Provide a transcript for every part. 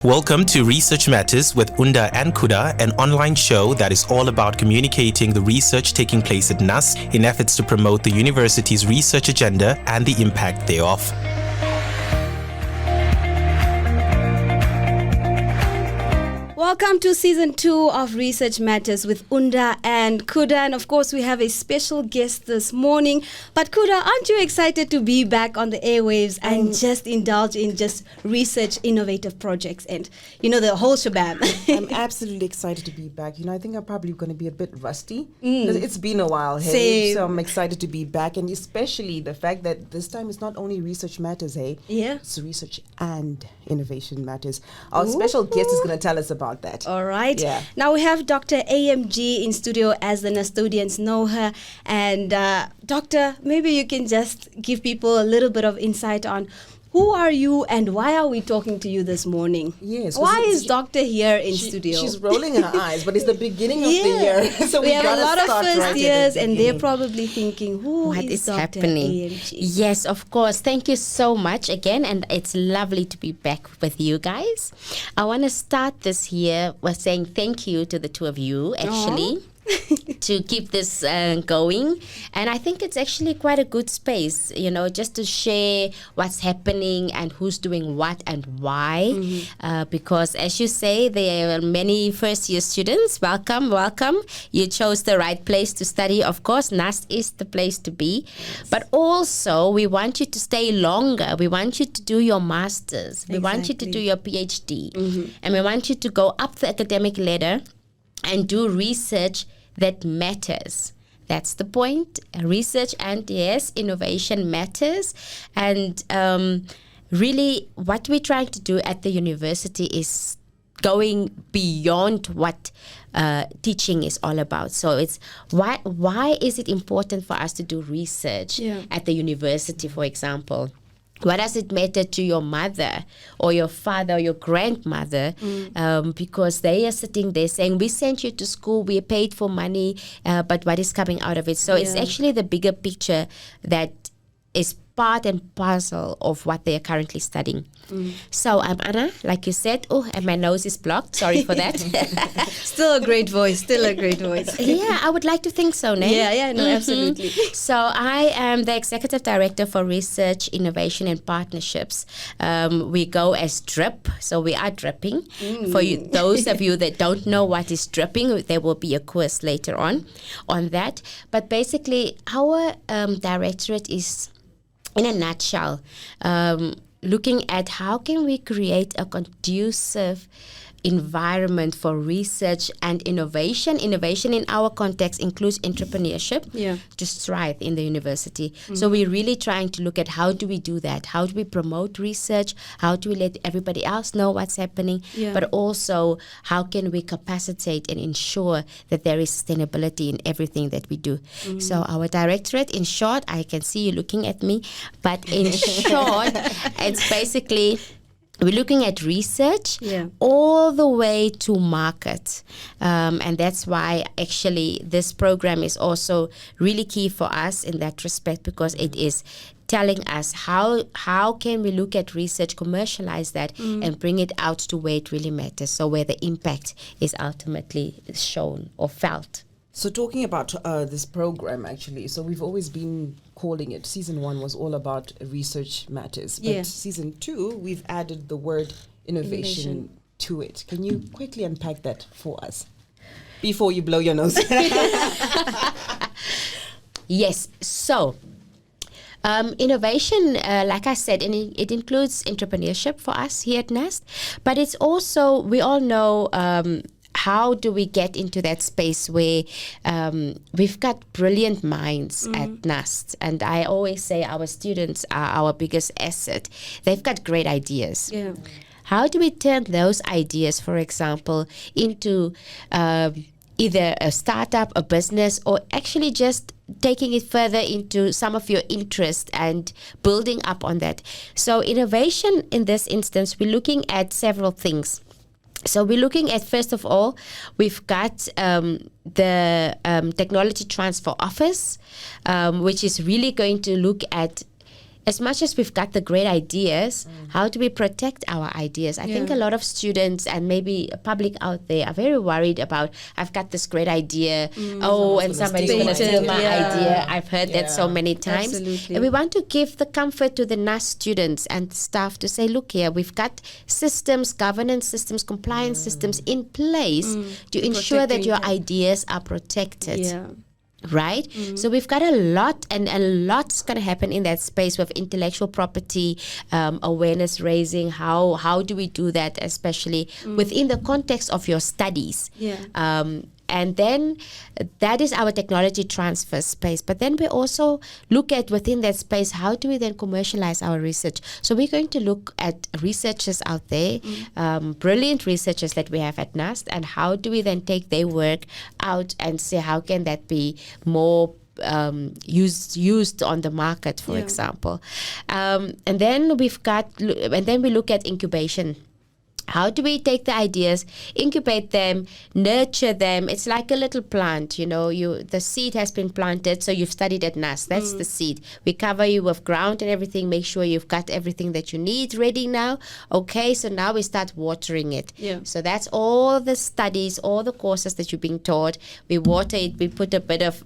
Welcome to Research Matters with Unda and Kuda, an online show that is all about communicating the research taking place at NUST in efforts to promote the university's research agenda and the impact thereof. Welcome to Season 2 of Research Matters with Unda and Kuda. And of course, we have a special guest this morning. But Kuda, aren't you excited to be back on the airwaves and just indulge in just research innovative projects and, the whole shebang? I'm absolutely excited to be back. I think I'm probably going to be a bit rusty. It's been a while, hey? Same. So I'm excited to be back. And especially the fact that this time it's not only Research Matters, hey? Yeah. It's Research and Innovation Matters. Our special guest is going to tell us about that. All right. Yeah. Now we have Dr. AMG in studio, as the NUSTodians know her. And Doctor, maybe you can just give people a little bit of insight on who are you and why are we talking to you this morning? Yes. Why is Doctor here in studio? She's rolling her eyes, but it's the beginning of the year. So we have a lot of first years and they're beginning. probably thinking, what is Dr. happening? AMG? Yes, of course. Thank you so much again, and it's lovely to be back with you guys. I want to start this year with saying thank you to the two of you, actually. To keep this going. And I think it's actually quite a good space, just to share what's happening and who's doing what and why. Because as you say, there are many first-year students. Welcome. You chose the right place to study. Of course, NUST is the place to be. Yes. But also, we want you to stay longer. We want you to do your master's. We want you to do your PhD. And we want you to go up the academic ladder and do research that matters. That's the point. Research and innovation matters. And really what we're trying to do at the university is going beyond what teaching is all about. So it's why is it important for us to do research at the university, for example? What does it matter to your mother or your father or your grandmother? Because they are sitting there saying, we sent you to school, we paid for money, but what is coming out of it? So it's actually the bigger picture that is part and parcel of what they are currently studying. So I'm Anna, like you said. Oh, and my nose is blocked. Sorry for that. Still a great voice. Yeah, I would like to think so, Nay. Yeah, no, absolutely. So I am the Executive Director for Research, Innovation and Partnerships. We go as DRIP, so we are dripping. For you, those of you that don't know what is dripping, there will be a quiz later on that. But basically, our directorate is, in a nutshell, looking at how can we create a conducive environment for research and innovation. Innovation in our context includes entrepreneurship to thrive in the university. So we're really trying to look at how do we do that? How do we promote research? How do we let everybody else know what's happening? But also, how can we capacitate and ensure that there is sustainability in everything that we do? So our directorate, in short, I can see you looking at me, but in short, it's basically we're looking at research all the way to market. And that's why actually this program is also really key for us in that respect, because it is telling us how can we look at research, commercialize that, and bring it out to where it really matters, so where the impact is ultimately shown or felt. So talking about this program, actually, so we've always been calling it, Season 1 was all about Research Matters. But Season 2, we've added the word innovation to it. Can you quickly unpack that for us before you blow your nose? Yes. So innovation, like I said, it includes entrepreneurship for us here at NUST. But it's also, we all know, how do we get into that space where we've got brilliant minds at NUST? And I always say our students are our biggest asset. They've got great ideas. How do we turn those ideas, for example, into either a startup, a business, or actually just taking it further into some of your interest and building up on that? So innovation in this instance, we're looking at several things. So we're looking at, first of all, we've got the Technology Transfer Office, which is really going to look at as much as we've got the great ideas, how do we protect our ideas? I think a lot of students and maybe public out there are very worried about, I've got this great idea, and somebody's going to steal my idea. I've heard that so many times. Absolutely. And we want to give the comfort to the NUST students and staff to say, look here, we've got systems, governance systems, compliance systems in place to ensure that your ideas are protected. Yeah. Right? So we've got a lot, and a lot's going to happen in that space with intellectual property, awareness raising. How do we do that, especially within the context of your studies? Yeah. And then that is our technology transfer space. But then we also look at within that space, how do we then commercialize our research? So we're going to look at researchers out there, brilliant researchers that we have at NUST, and how do we then take their work out and say, how can that be more used on the market, for example. And then we look at incubation. How do we take the ideas, incubate them, nurture them? It's like a little plant, the seed has been planted, so you've studied at NUST. That's the seed. We cover you with ground and everything, make sure you've got everything that you need ready now. Okay, so now we start watering it. Yeah. So that's all the studies, all the courses that you're being taught. We water it, we put a bit of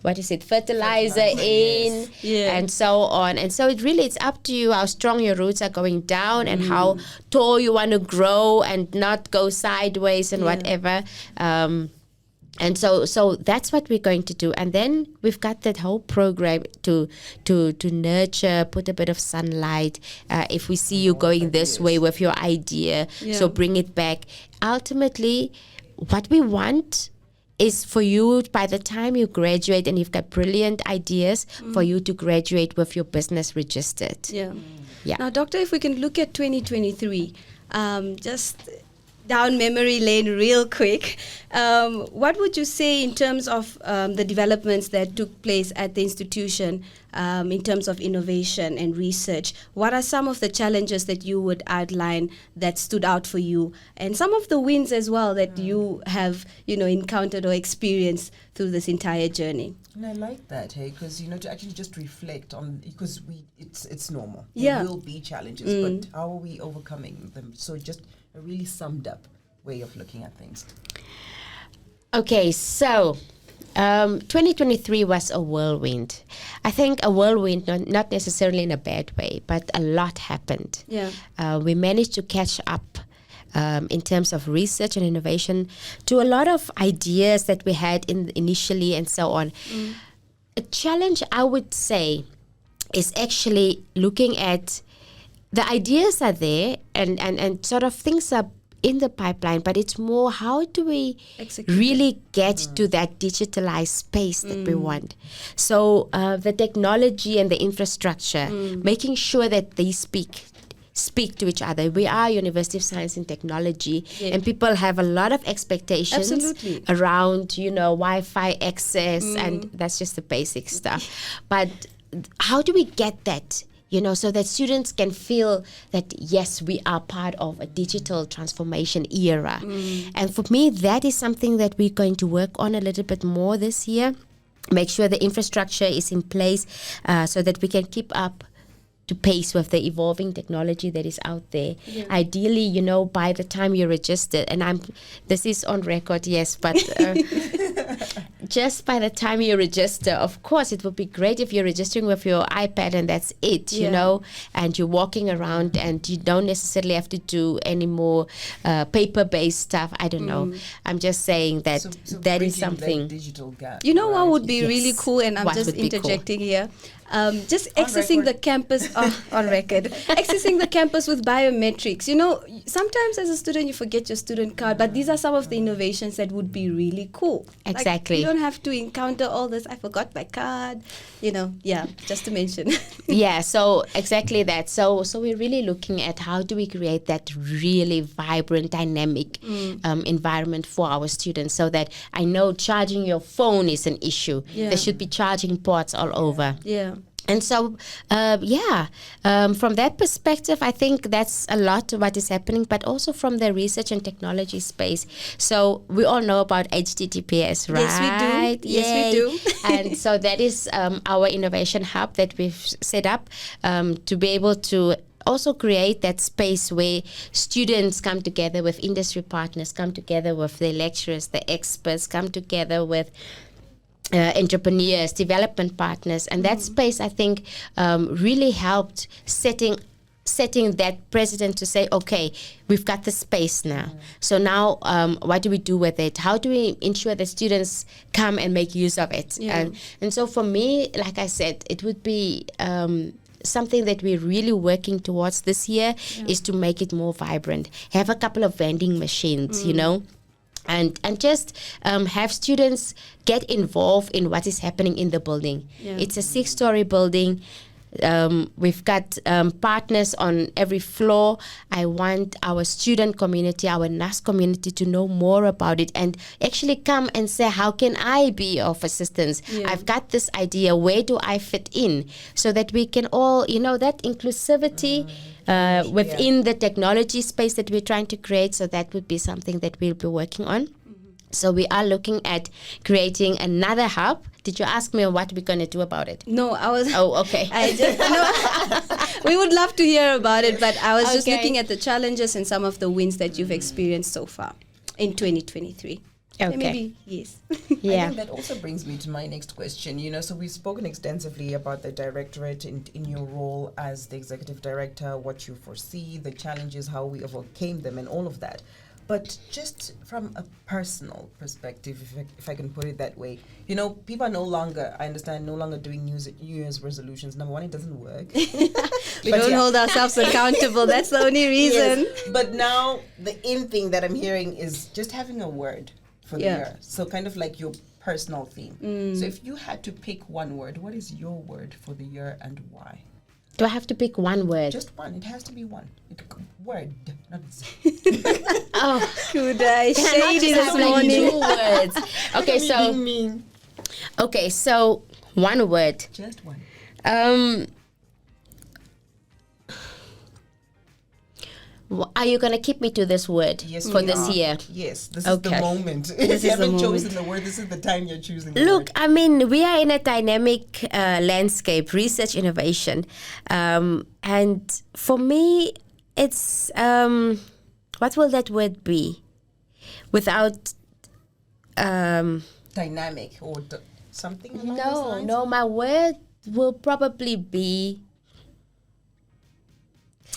fertilizer in, and so on. And so it's up to you how strong your roots are going down and how tall you want to grow and not go sideways and whatever. And so that's what we're going to do. And then we've got that whole program to nurture, put a bit of sunlight. If we see you going this way with your idea, so bring it back. Ultimately, what we want is for you, by the time you graduate and you've got brilliant ideas, for you to graduate with your business registered. Yeah. Yeah. Now, Doctor, if we can look at 2023, just down memory lane real quick, what would you say in terms of the developments that took place at the institution in terms of innovation and research? What are some of the challenges that you would outline that stood out for you, and some of the wins as well that you have, encountered or experienced through this entire journey? And I like that, because to actually just reflect on, because it's normal. Yeah. There will be challenges, but how are we overcoming them? So just a really summed up way of looking at things. Okay, so 2023 was a whirlwind. I think a whirlwind, not necessarily in a bad way, but a lot happened. Yeah. We managed to catch up in terms of research and innovation to a lot of ideas that we had initially and so on. A challenge, I would say, is actually looking at the ideas are there and sort of things are in the pipeline, but it's more how do we really get to that digitalized space that we want. So the technology and the infrastructure, making sure that they speak to each other. We are University of Science and Technology, and people have a lot of expectations around, Wi-Fi access, and that's just the basic stuff. But how do we get that? So that students can feel that, yes, we are part of a digital transformation era. And for me, that is something that we're going to work on a little bit more this year. Make sure the infrastructure is in place so that we can keep up to pace with the evolving technology that is out there. Ideally, by the time you're registered, and this is on record, yes, but just by the time you register, of course, it would be great if you're registering with your iPad and that's it, and you're walking around and you don't necessarily have to do any more paper-based stuff. I don't know. I'm just saying that so that is something. That digital gap, What would be really cool, and I'm just interjecting here. Just accessing the campus on record, accessing the campus with biometrics. Sometimes as a student you forget your student card, but these are some of the innovations that would be really cool. Exactly. You don't have to encounter all this, I forgot my card, just to mention. Yeah, so exactly that. So we're really looking at how do we create that really vibrant, dynamic environment for our students, so that I know charging your phone is an issue. There should be charging ports all over. Yeah. And so, from that perspective, I think that's a lot of what is happening, but also from the research and technology space. So we all know about HTTPS, right? Yes, we do. Yay. Yes, we do. And so that is our innovation hub that we've set up to be able to also create that space where students come together with industry partners, come together with the lecturers, the experts, come together with entrepreneurs, development partners, and that space I think really helped setting that precedent to say, okay, we've got the space now. So now, what do we do with it? How do we ensure that students come and make use of it? Yeah. And so for me, like I said, it would be something that we're really working towards this year is to make it more vibrant. Have a couple of vending machines, you know. And just have students get involved in what is happening in the building. Yeah. It's a 6-story building. We've got partners on every floor. I want our student community, our NUST community to know more about it and actually come and say, how can I be of assistance? Yeah. I've got this idea. Where do I fit in? So that we can all, that inclusivity within the technology space that we're trying to create. So that would be something that we'll be working on. So we are looking at creating another hub. Did you ask me what we're going to do about it? No, I was... Oh, okay. We would love to hear about it, but I was just looking at the challenges and some of the wins that you've experienced so far in 2023. Okay. Maybe, yes. Yeah. I think that also brings me to my next question. So we've spoken extensively about the directorate in your role as the executive director, what you foresee, the challenges, how we overcame them and all of that. But just from a personal perspective, if I can put it that way, people are no longer doing New Year's resolutions. Number one, it doesn't work. We don't hold ourselves accountable. That's the only reason. Yes. But now the in thing that I'm hearing is just having a word for the year. So kind of like your personal theme. So if you had to pick one word, what is your word for the year and why? Do I have to pick one word? Just one. It has to be one. Word, not Oh, Kuda, shady this morning. 2 words. Okay, so mean. Okay, so one word. Just one. Are you going to keep me to this word for this year? Yes, this is the moment. If you haven't chosen the word, this is the time you're choosing the Look, word. I mean, we are in a dynamic landscape, research, innovation. And for me, it's, what will that word be? Without... Dynamic or something along those lines? No, my word will probably be...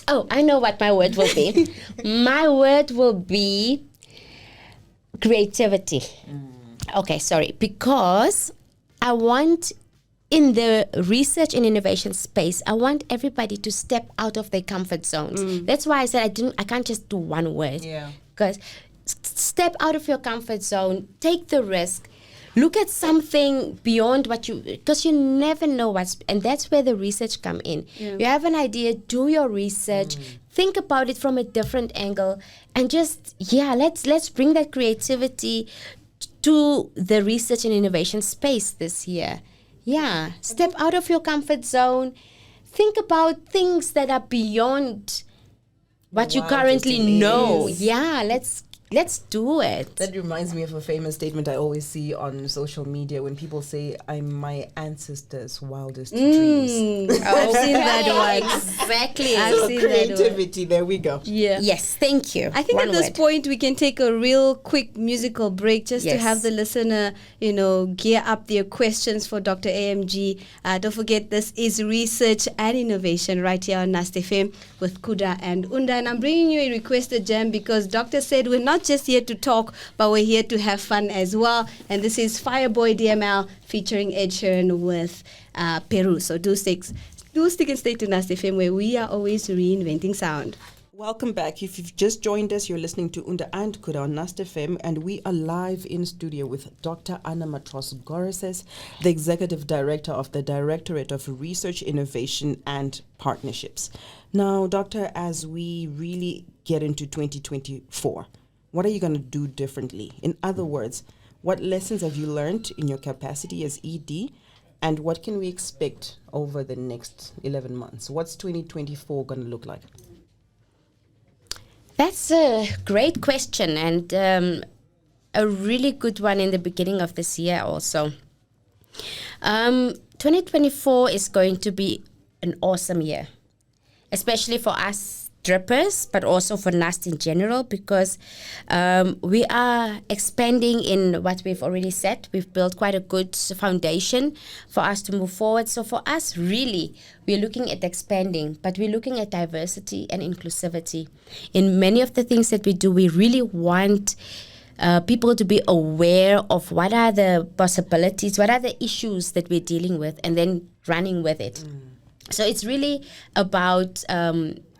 Oh, I know what my word will be. My word will be creativity. Okay, sorry. Because I want, in the research and innovation space, I want everybody to step out of their comfort zones. That's why I said I can't just do one word. Yeah. Because step out of your comfort zone, take the risk. Look at something beyond what because you never know and that's where the research come in. Yeah. You have an idea, do your research, think about it from a different angle, and just, let's bring that creativity to the research and innovation space this year. Yeah, step out of your comfort zone, think about things that are beyond what you currently know. Yeah, let's do it. That reminds me of a famous statement I always see on social media when people say, I'm my ancestors' wildest dreams. I've seen that one. Exactly. I've seen creativity, there we go. Yeah. Yes, thank you. I think at this point we can take a real quick musical break just to have the listener, gear up their questions for Dr. AMG. Don't forget, this is Research and Innovation right here on NUST FM with Kuda and Unda. And I'm bringing you a requested jam because Doctor said we're not just here to talk, but we're here to have fun as well. And this is Fireboy DML featuring Ed Sheeran with Peru. So do stick and stay to NUST FM, where we are always reinventing sound. Welcome back. If you've just joined us, you're listening to Unda and Kuda on NUST FM, and we are live in studio with Dr. Anna Matros-Goreses, the Executive Director of the Directorate of Research, Innovation and Partnerships. Now, Doctor, as we really get into 2024, what are you going to do differently? In other words, what lessons have you learned in your capacity as ED, And what can we expect over the next 11 months? What's 2024 going to look like? That's a great question, and a really good one in the beginning of this year also. 2024 is going to be an awesome year, especially for us drippers, but also for NUST in general, because we are expanding in what we've already said. We've built quite a good foundation for us to move forward. So for us, really, we're looking at expanding, but we're looking at diversity and inclusivity. In many of the things that we do, we really want people to be aware of what are the possibilities, what are the issues that we're dealing with, and then running with it. So it's really about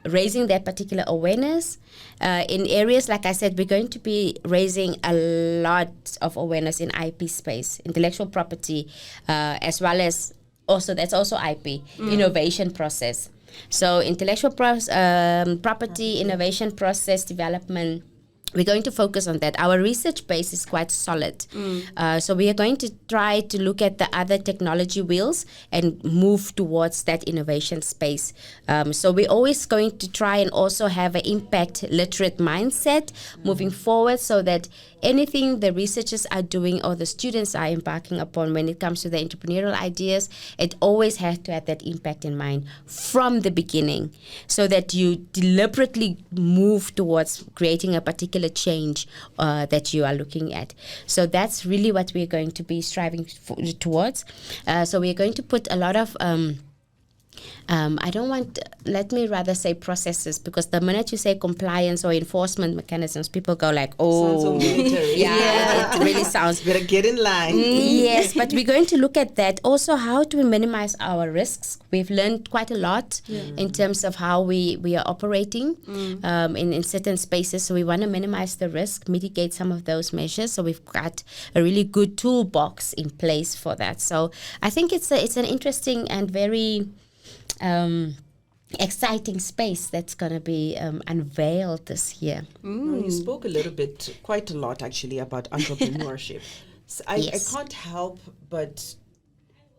raising that particular awareness. In areas, like I said, we're going to be raising a lot of awareness in IP space, intellectual property, as well as that's also IP, innovation process. So intellectual property, innovation process development, we're going to focus on that. Our research base is quite solid. So we are going to try to look at the other technology wheels and move towards that innovation space. So we're always going to try and also have an impact literate mindset moving forward, so that anything the researchers are doing or the students are embarking upon when it comes to the entrepreneurial ideas, it always has to have that impact in mind from the beginning, so that you deliberately move towards creating a particular change that you are looking at. So that's really what we're going to be striving towards. So we're going to put a lot of let me rather say processes, because the minute you say compliance or enforcement mechanisms, people go like, oh, sounds so military. Yeah, it really sounds. Better get in line. Yes, but we're going to look at that. Also, how do we minimize our risks? We've learned quite a lot in terms of how we are operating in certain spaces. So we want to minimize the risk, mitigate some of those measures. So we've got a really good toolbox in place for that. So I think it's an interesting and very exciting space that's going to be unveiled this year. Now, you spoke quite a lot actually, about entrepreneurship. So I can't help but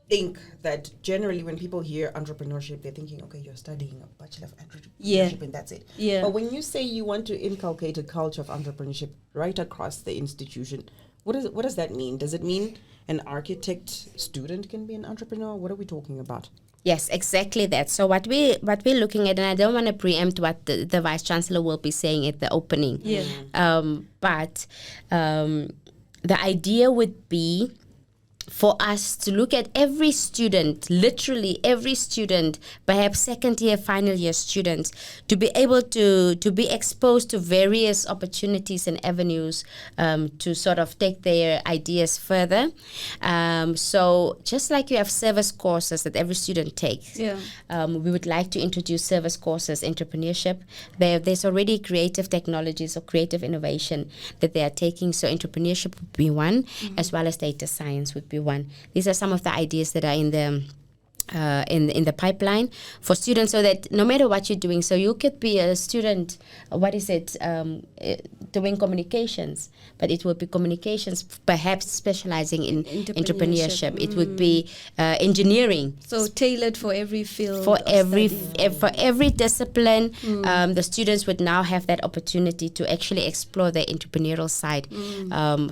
think that generally when people hear entrepreneurship, they're thinking, okay, you're studying a Bachelor of Entrepreneurship and that's it. Yeah. But when you say you want to inculcate a culture of entrepreneurship right across the institution, what does that mean? Does it mean an architect student can be an entrepreneur? What are we talking about? Yes, exactly that. So what we're looking at, and I don't want to preempt what the Vice Chancellor will be saying at the opening. Yeah. But the idea would be for us to look at every student, literally every student, perhaps second year, final year students, to be able to be exposed to various opportunities and avenues to sort of take their ideas further. So just like you have service courses that every student takes, we would like to introduce service courses, entrepreneurship. There's already creative technologies or creative innovation that they are taking. So entrepreneurship would be one, as well as data science would be one. These are some of the ideas that are in the pipeline for students, so that no matter what you're doing, so you could be a student, doing communications, but it would be communications perhaps specializing in entrepreneurship. It would be engineering. So tailored for every field. For every discipline, the students would now have that opportunity to actually explore their entrepreneurial side.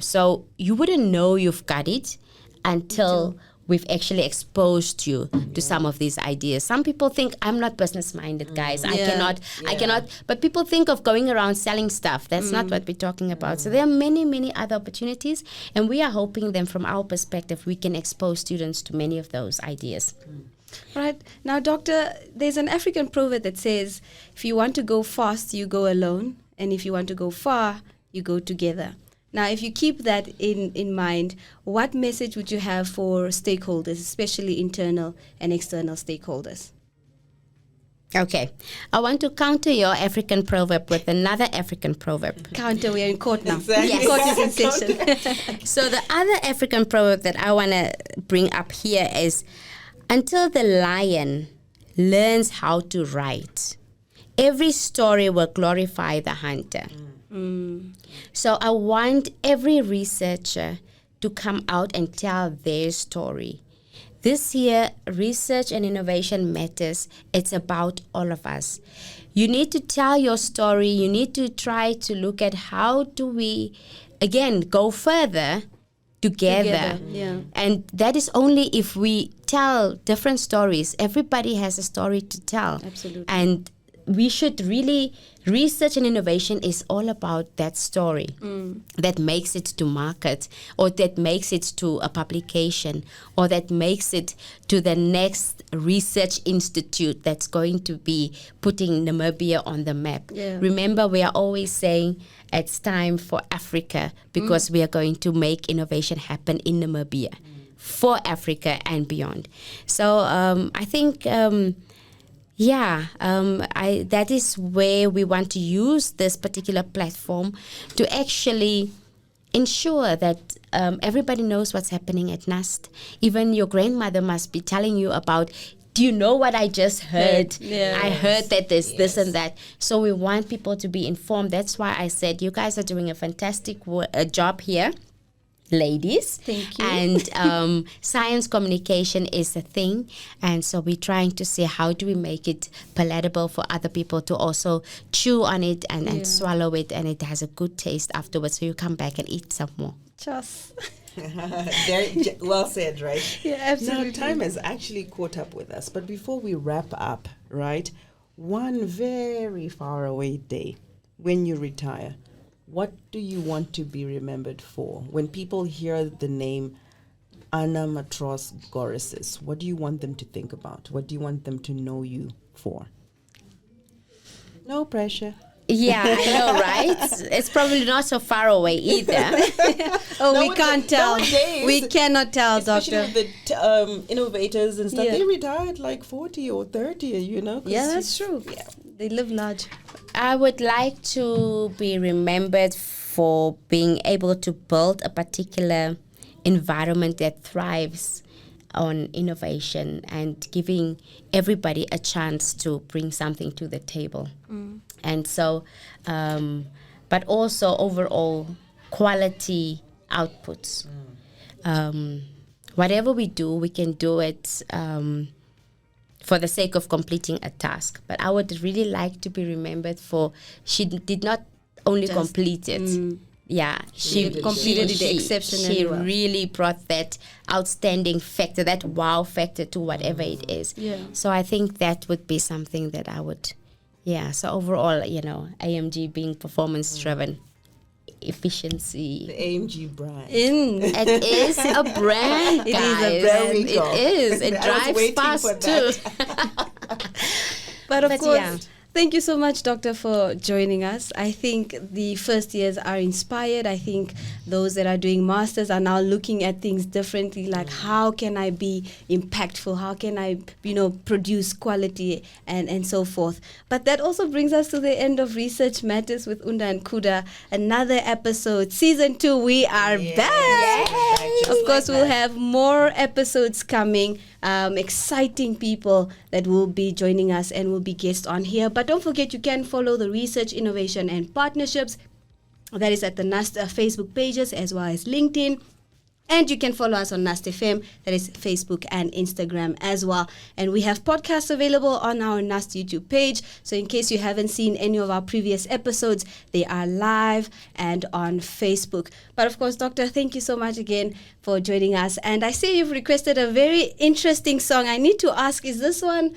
So you wouldn't know you've got it until we've actually exposed you to some of these ideas. Some people think, I'm not business-minded, guys. I cannot. But people think of going around selling stuff. That's not what we're talking about. So there are many, many other opportunities, and we are hoping then from our perspective, we can expose students to many of those ideas. Right. Now, Doctor, there's an African proverb that says, if you want to go fast, you go alone. And if you want to go far, you go together. Now, if you keep that in mind, what message would you have for stakeholders, especially internal and external stakeholders? Okay. I want to counter your African proverb with another African proverb. Counter, we are in court now. Exactly. Yes. Court is in session. So the other African proverb that I want to bring up here is, until the lion learns how to write, every story will glorify the hunter. So I want every researcher to come out and tell their story. this year, research and innovation matters. It's about all of us. You need to tell your story. You need to try to look at how do we, again, go further together. Yeah. And that is only if we tell different stories. Everybody has a story to tell. Absolutely. And we should really, research and innovation is all about that story that makes it to market, or that makes it to a publication, or that makes it to the next research institute that's going to be putting Namibia on the map. Yeah. Remember, we are always saying it's time for Africa, because we are going to make innovation happen in Namibia for Africa and beyond. So I think that is where we want to use this particular platform to actually ensure that everybody knows what's happening at NUST. Even your grandmother must be telling you about, do you know what I just heard? Yeah. I heard that there's this and that. So we want people to be informed. That's why I said you guys are doing a fantastic job here, ladies. Thank you. And science communication is a thing, and so we're trying to see how do we make it palatable for other people to also chew on it and swallow it, and it has a good taste afterwards, so you come back and eat some more. Just. Well said, right? Yeah, absolutely. Now, time has actually caught up with us, but before we wrap up, right, one very far away day when you retire, what do you want to be remembered for? When people hear the name Anna Matros-Goreses, what do you want them to think about? What do you want them to know you for? No pressure. Yeah, I know, right? It's probably not so far away either. We can't tell. Nowadays, we cannot tell, especially Doctor. the innovators and stuff, Yeah. they retire at like 40 or 30, you know? 'cause Yeah, that's true. Yeah. They live large. I would like to be remembered for being able to build a particular environment that thrives on innovation and giving everybody a chance to bring something to the table. And so, but also overall quality outputs. Whatever we do, we can do it for the sake of completing a task. But I would really like to be remembered for she did not only complete it. Yeah, she completed it exceptionally She well. really brought that outstanding factor, that wow factor to whatever it is. Yeah. So I think that would be something that I would, so overall, AMG being performance driven, efficiency. The AMG brand. It is a brand, It is a guys. There we go. It is. It I was drives waiting fast for too. But of But course, yeah. thank you so much, Doctor, for joining us. I think the first years are inspired. I think those that are doing masters are now looking at things differently, like how can I be impactful? How can I, produce quality and so forth. But that also brings us to the end of Research Matters with Unda and Kuda. Another episode, season 2, we are back. Of course, we'll have more episodes coming. Exciting people that will be joining us and will be guests on here. But don't forget, you can follow the Research, Innovation and Partnerships. That is at the NUST Facebook pages as well as LinkedIn. And you can follow us on NUST FM, that is Facebook and Instagram as well. And we have podcasts available on our NUST YouTube page. So in case you haven't seen any of our previous episodes, they are live and on Facebook. But of course, Doctor, thank you so much again for joining us. And I see you've requested a very interesting song. I need to ask, is this one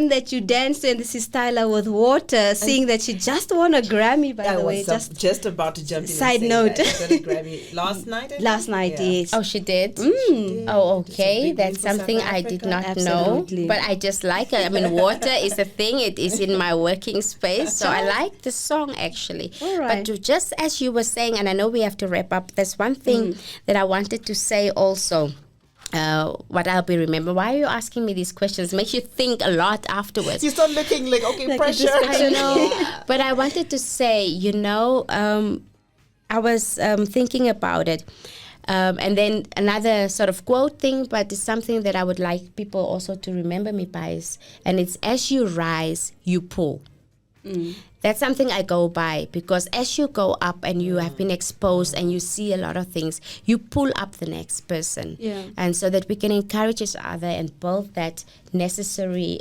that you danced to? And this is Tyler with Water, seeing that she just won a Grammy, by the way. Just about to jump in. Side and say note. that. She got a Grammy last night. I think? Last night, Yeah. yes. Oh, she did? did. Oh, It's a okay. big win That's for South something I did Africa. not Absolutely. know. But I just like it. I mean, water is a thing. It is in my working space. So I like the song, actually. All right. But just as you were saying, and I know we have to wrap up, there's one thing that I wanted to say also. What I'll be remembering. Why are you asking me these questions? Makes you think a lot afterwards. You start looking like, okay, Like a pressure. distraction. I know. But I wanted to say, I was thinking about it. And then another sort of quote thing, but it's something that I would like people also to remember me by. And it's, as you rise, you pull. That's something I go by, because as you go up and you have been exposed and you see a lot of things, you pull up the next person. Yeah. And so that we can encourage each other and build that necessary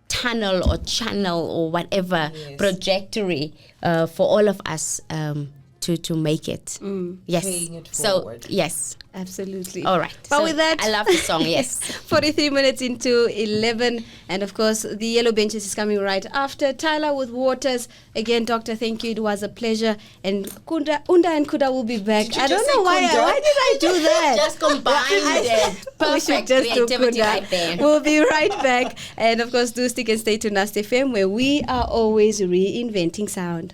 tunnel or channel or whatever trajectory for all of us to make it. Yes. Paying it so, forward. yes. Absolutely. All right. But So with that, I love the song, yes. 43 minutes into 11. And of course, the Yellow Benches is coming right after. Tyler with Waters. Again, Doctor, thank you. It was a pleasure. And Unda and Kuda will be back. Did you I don't just know say why. Kunda? Why did I do that? Just combine it. We should Perfect just do creativity Kuda. right there. We'll be right back. And of course, do stick and stay to NUST FM, where we are always reinventing sound.